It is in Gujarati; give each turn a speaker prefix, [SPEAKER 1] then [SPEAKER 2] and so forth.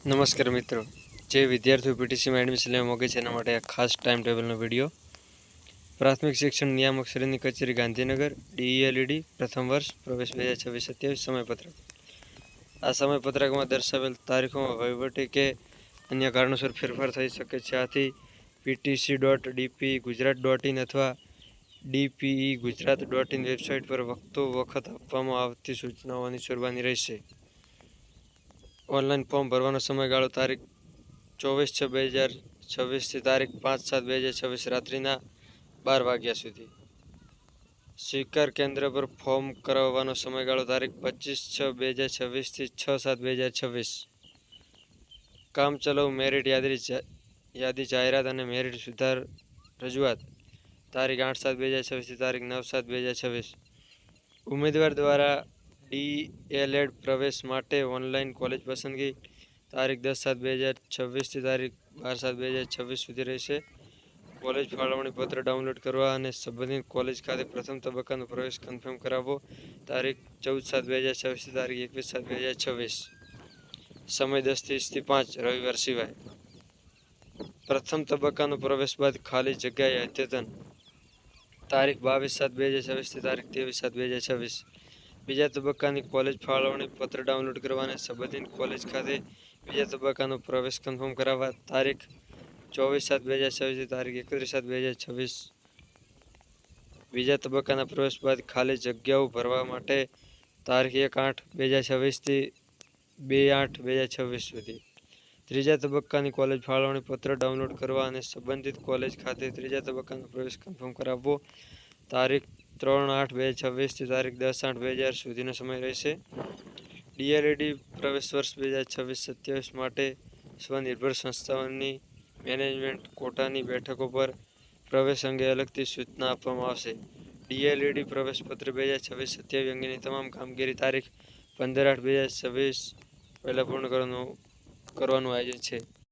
[SPEAKER 1] નમસ્કાર મિત્રો, જે વિદ્યાર્થીઓ પીટીસીમાં એડમિશન લેવા માગે છે એના માટે આ ખાસ ટાઈમ ટેબલનો વિડીયો. પ્રાથમિક શિક્ષણ નિયામક શ્રેણી કચેરી ગાંધીનગર, DELED પ્રથમ વર્ષ, પ્રવેશ 2026-27 સમયપત્રક. આ સમયપત્રકમાં દર્શાવેલ તારીખોમાં વહીવટી કે અન્ય કારણોસર ફેરફાર થઈ શકે છે. આથી ptc.dpegujarat.in અથવા dpegujarat.in વેબસાઇટ પર વખતો વખત આપવામાં આવતી સૂચનાઓ અનુસરવાની રહેશે. ઓનલાઈન ફોર્મ ભરવાનો સમયગાળો તારીખ 24/6/2026 થી તારીખ 5/7/2026 રાત્રિના 12 વાગ્યા સુધી. સ્વીકાર કેન્દ્ર પર ફોર્મ કરાવવાનો સમયગાળો તારીખ 25/6/2026 થી 6/7/2026. કામચલાઉ મેરિટ યાદી જાહેરાત અને મેરિટ સુધાર રજૂઆત તારીખ 8/7/2026 થી તારીખ 9/7/2026. ઉમેદવાર દ્વારા DELED પ્રવેશ માટે ઓનલાઈન કોલેજ પસંદગી તારીખ 10/7/2026 થી તારીખ 12/7/2026 સુધી રહેશે. કોલેજ ફાળવણી પત્ર ડાઉનલોડ કરવા અને સંબંધિત કોલેજ ખાતે પ્રથમ તબક્કાનો પ્રવેશ કન્ફર્મ કરાવવો તારીખ 14/7/2026 થી તારીખ 21/7/2026. સમય 10 થી 5 રવિવાર સિવાય. પ્રથમ તબક્કાનો પ્રવેશ બાદ ખાલી જગ્યાએ અદ્યતન તારીખ 22/7/2026 થી તારીખ 23/7/2026. બીજા તબક્કાની કોલેજ ફાળવણી પત્ર ડાઉનલોડ કરવા અને સંબંધિત કોલેજ ખાતે બીજા તબક્કાનો પ્રવેશ કન્ફર્મ કરાવવા તારીખ 24/7/2026 થી તારીખ 31/7/2026. બીજા તબક્કાના પ્રવેશ બાદ ખાલી જગ્યાઓ ભરવા માટે તારીખ 1/8/2026 થી 2/8/2026 સુધી. ત્રીજા તબક્કાની કોલેજ ફાળવણી પત્ર ડાઉનલોડ કરવા અને સંબંધિત કોલેજ ખાતે ત્રીજા તબક્કાનો પ્રવેશ કન્ફર્મ કરાવવો તારીખ 3/8/2026 થી તારીખ 10/8/2026 સુધીનો સમય રહેશે. DELED પ્રવેશ વર્ષ 2026-27 માટે સ્વનિર્ભર સંસ્થાઓની મેનેજમેન્ટ કોટાની બેઠકો પર પ્રવેશ અંગે અલગથી સૂચના આપવામાં આવશે. DELED પ્રવેશપત્ર 2026-27 અંગેની તમામ કામગીરી તારીખ 15/8/2026 પહેલાં પૂર્ણ કરવાનું આયોજન છે.